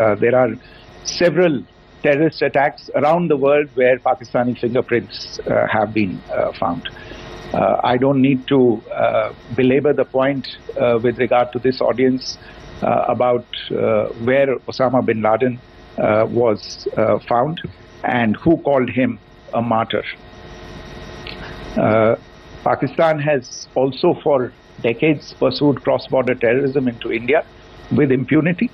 There are several terrorist attacks around the world where Pakistani fingerprints have been found. I don't need to belabor the point with regard to this audience about where Osama bin Laden was found and who called him a martyr. Pakistan has also for decades pursued cross-border terrorism into India with impunity,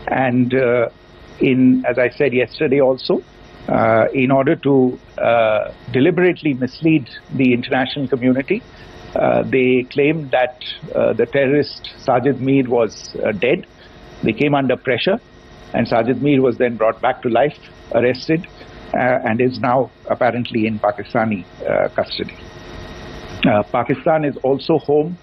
and as I said yesterday also, in order to deliberately mislead the international community, they claimed that the terrorist Sajid Mir was dead. They came under pressure, and Sajid Mir was then brought back to life, arrested, and is now apparently in Pakistani custody. Pakistan is also home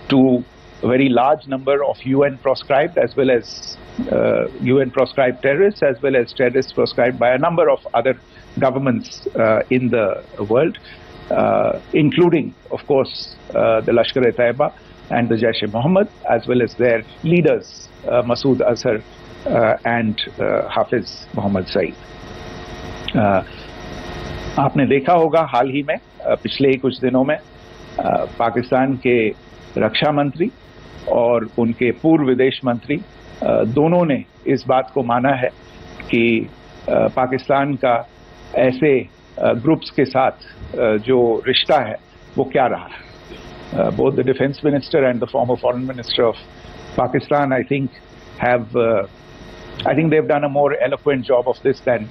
to a very large number of UN proscribed as well as UN proscribed terrorists, as well as terrorists proscribed by a number of other governments in the world, including, of course, the Lashkar-e-Taiba and the Jaish-e-Mohammed, as well as their leaders, Masood Azhar and Hafiz Mohammed Saeed. आपने देखा होगा हाल ही में पिछले ही कुछ दिनों में पाकिस्तान के रक्षा मंत्री और उनके पूर्व विदेश मंत्री दोनों ने इस बात को माना है कि पाकिस्तान का ऐसे ग्रुप्स के साथ जो रिश्ता है वो क्या रहा है. Both the defense minister and the former foreign minister of Pakistan, I think they've done a more eloquent job of this than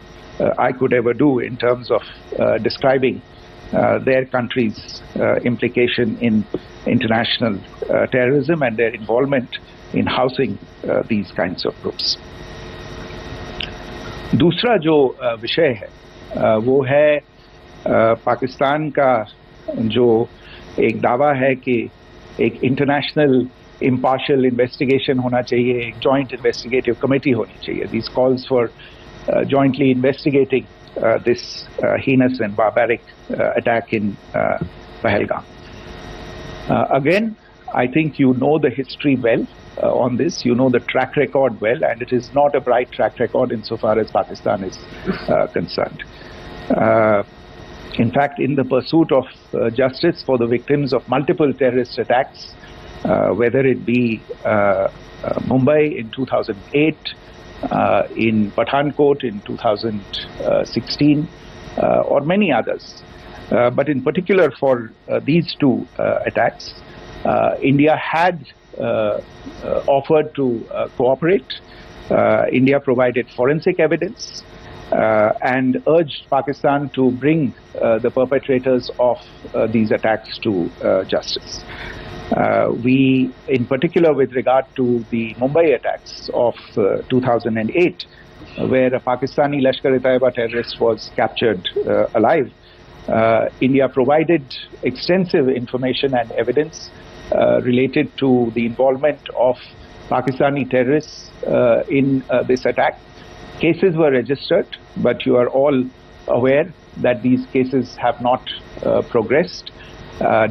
I could ever do in terms of describing their country's implication in international terrorism and their involvement in housing these kinds of groups. दूसरा जो विषय है वो है पाकिस्तान का जो एक दावा है कि एक इंटरनेशनल impartial investigation होना चाहिए, एक joint investigative committee होनी चाहिए. These calls for jointly investigating this heinous and barbaric attack in Pahalgam. Again, I think you know the history well on this. You know the track record well, and it is not a bright track record insofar as Pakistan is concerned. In fact, in the pursuit of justice for the victims of multiple terrorist attacks, whether it be Mumbai in 2008, in Pathankot in 2016, or many others. But in particular for these two attacks, India had offered to cooperate. India provided forensic evidence and urged Pakistan to bring the perpetrators of these attacks to justice. We, in particular with regard to the Mumbai attacks of 2008, where a Pakistani Lashkar-e-Taiba terrorist was captured alive, India provided extensive information and evidence related to the involvement of Pakistani terrorists in this attack. Cases were registered, but you are all aware that these cases have not progressed,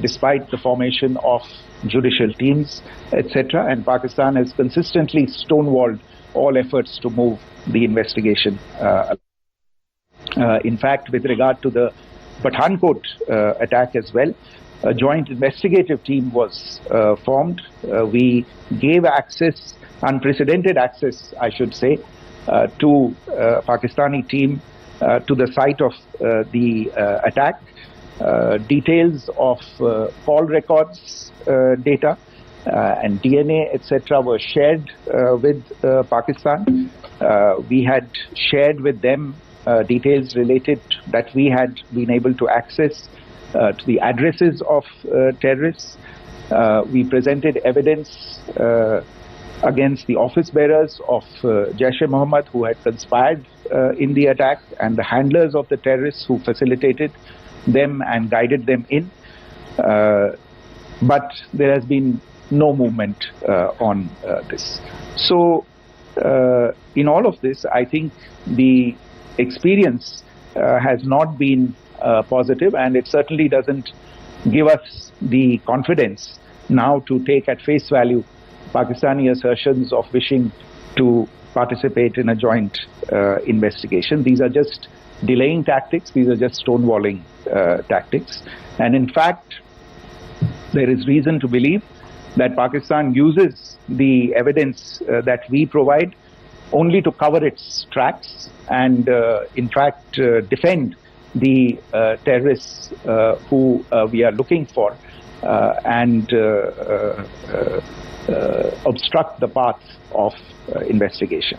despite the formation of judicial teams, etc. And Pakistan has consistently stonewalled all efforts to move the investigation. In fact, with regard to the Pathankot attack as well, a joint investigative team was formed. We gave access, unprecedented access, I should say, to Pakistani team to the site of the attack. Details of call records data and DNA, etc. were shared with Pakistan. We had shared with them details related that we had been able to access to the addresses of terrorists. We presented evidence against the office bearers of Jaish-e-Mohammed who had conspired in the attack, and the handlers of the terrorists who facilitated them and guided them in. But there has been no movement on this. So in all of this, I think the experience has not been positive, and it certainly doesn't give us the confidence now to take at face value Pakistani assertions of wishing to participate in a joint investigation. These are just delaying tactics. These are just stonewalling tactics. And in fact, there is reason to believe that Pakistan uses the evidence that we provide only to cover its tracks and, in fact, defend the terrorists who we are looking for and obstruct the path of investigation.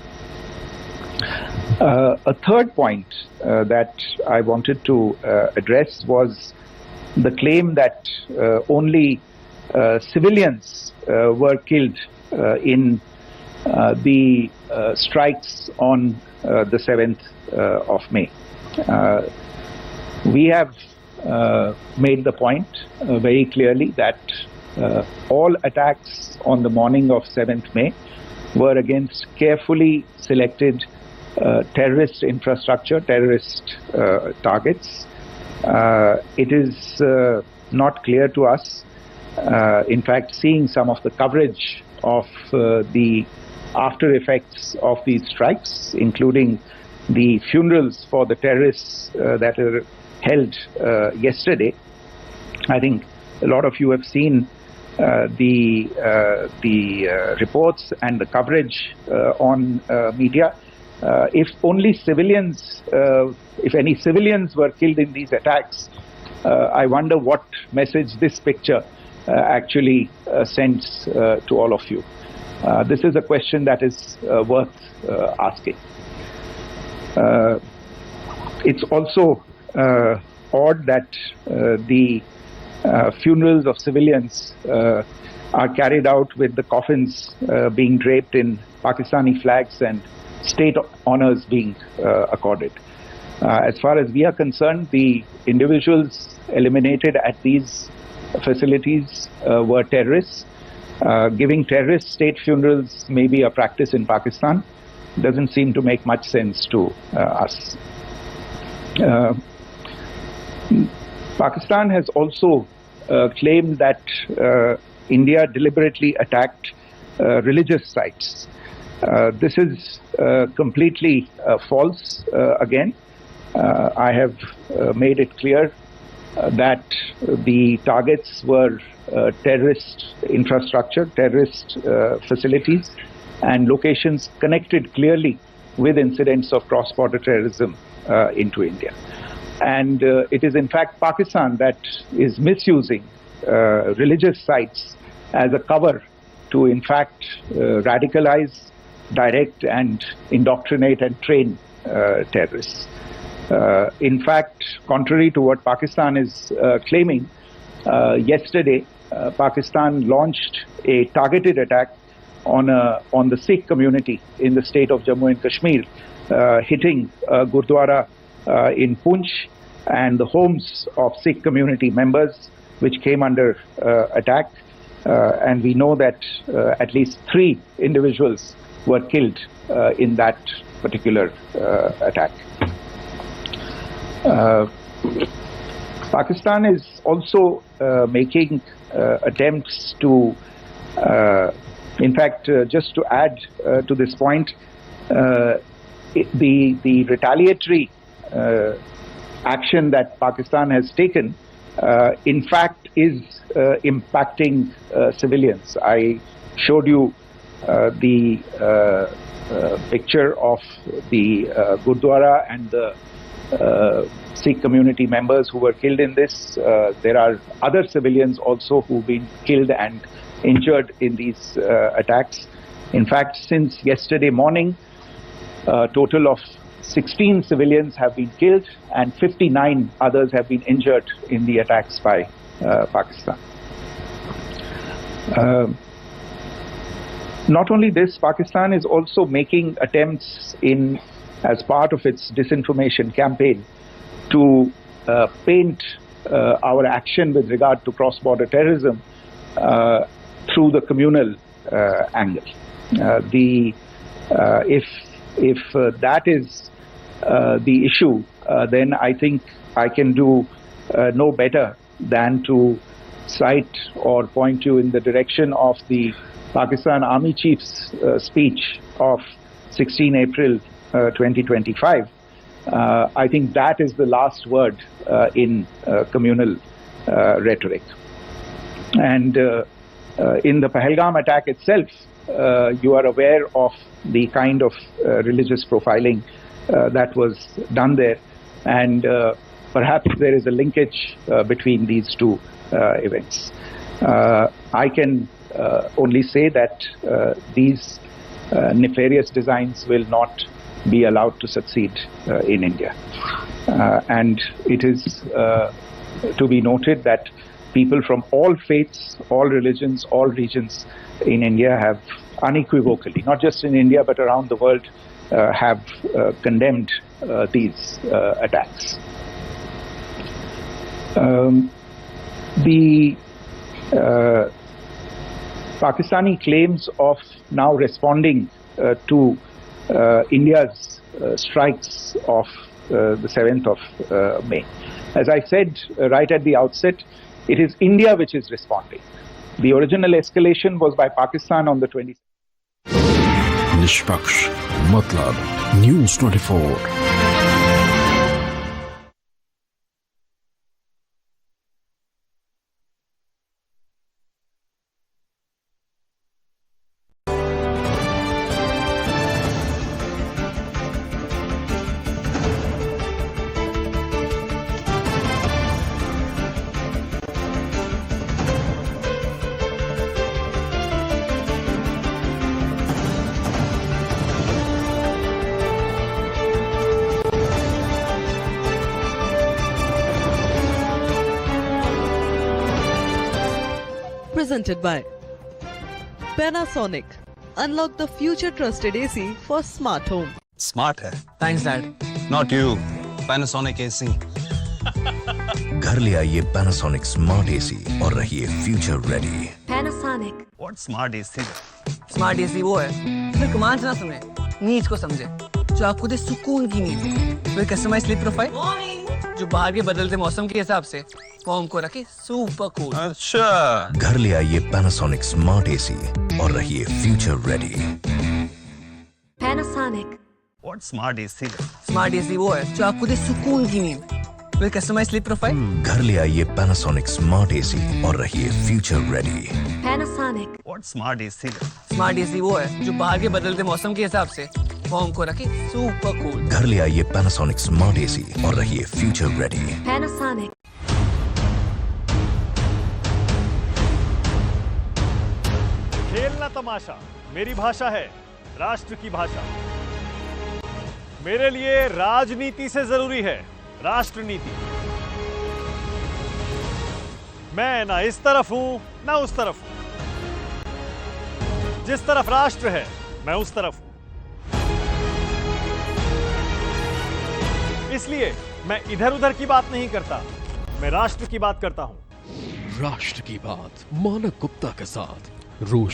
A third point that I wanted to address was the claim that only civilians were killed in the strikes on the 7th of May. We have made the point very clearly that all attacks on the morning of 7th May were against carefully selected terrorist infrastructure, terrorist targets. It is not clear to us, in fact, seeing some of the coverage of the after effects of these strikes, including the funerals for the terrorists that are held yesterday. I think a lot of you have seen the reports and the coverage on media. If only civilians, if any civilians were killed in these attacks, I wonder what message this picture actually sends to all of you. This is a question that is worth asking. It's also odd that the funerals of civilians are carried out with the coffins being draped in Pakistani flags and state honors being accorded. As far as we are concerned, the individuals eliminated at these facilities were terrorists. Giving terrorist state funerals may be a practice in Pakistan. Doesn't seem to make much sense to us. Pakistan has also claimed that India deliberately attacked religious sites. This is completely false again. I have made it clear that the targets were terrorist infrastructure, terrorist facilities, and locations connected clearly with incidents of cross-border terrorism into India. And it is in fact Pakistan that is misusing religious sites as a cover to in fact radicalize, direct and indoctrinate and train terrorists. In fact, contrary to what Pakistan is claiming, yesterday Pakistan launched a targeted attack on the Sikh community in the state of Jammu and Kashmir, hitting Gurdwara in Poonch and the homes of Sikh community members, which came under attack. And we know that at least 3 individuals were killed in that particular attack. Pakistan is also making attempts to, in fact, just to add to this point, the retaliatory action that Pakistan has taken, in fact, is impacting civilians. I showed you the picture of the Gurdwara and the Sikh community members who were killed in this. There are other civilians also who've been killed and injured in these attacks. In fact, since yesterday morning, a total of 16 civilians have been killed and 59 others have been injured in the attacks by Pakistan. Not only this, Pakistan is also making attempts as part of its disinformation campaign to paint our action with regard to cross-border terrorism through the communal angle. If that is the issue, then I think I can do no better than to cite or point you in the direction of the Pakistan Army Chief's speech of 16 April 2025, I think that is the last word in communal rhetoric. And in the Pahalgam attack itself, you are aware of the kind of religious profiling that was done there, and perhaps there is a linkage between these two events. I can only say that these nefarious designs will not be allowed to succeed in India. And it is to be noted that people from all faiths, all religions, all regions in India have unequivocally, not just in India but around the world, have condemned these attacks. The Pakistani claims of now responding to India's strikes of the 7th of May. As I said right at the outset, it is India which is responding. The original escalation was by Pakistan on the 26th. निष्पक्ष मतलब news 24। Presented by Panasonic. Unlock the future trusted AC for smart home. Smart है। Thanks dad. Not you, Panasonic AC. घर ले आइए Panasonic smart AC और रहिए future ready. Panasonic. What smart AC? Smart AC वो है सिर्फ कमांड ना सुने, नीड्स को समझे, जो आपको दे सुकून की नींद। फिर कस्टमाइज स्लीप प्रोफाइल जो बाहर के बदलते मौसम के हिसाब से होम को रखे सुपर कूल। अच्छा, घर ले आइए पैनासोनिक स्मार्ट एसी और रहिए future ready. Panasonic. What smart AC? Smart AC वो है जो आपको दे सुकून की नींद। फिर कस्टमाइज स्लीप प्रोफाइल। घर ले आइए पैनासोनिक स्मार्ट एसी और रहिए future ready. Panasonic. What smart AC? Smart AC वो है जो बाहर के बदलते मौसम के हिसाब से होम को रखे सुपर कूल। घर ले आइए पैनासोनिक स्मार्ट एसी और रहिए फ्यूचर रेडी। Panasonic. खेलना तमाशा मेरी भाषा है, राष्ट्र की भाषा। मेरे लिए राजनीति से जरूरी है राष्ट्र नीति। मैं ना इस तरफ हूं ना उस तरफ हूं। जिस तरफ राष्ट्र है मैं उस तरफ हूं। इसलिए मैं इधर उधर की बात नहीं करता, मैं राष्ट्र की बात करता हूं। राष्ट्र की बात मानक गुप्ता के साथ रोज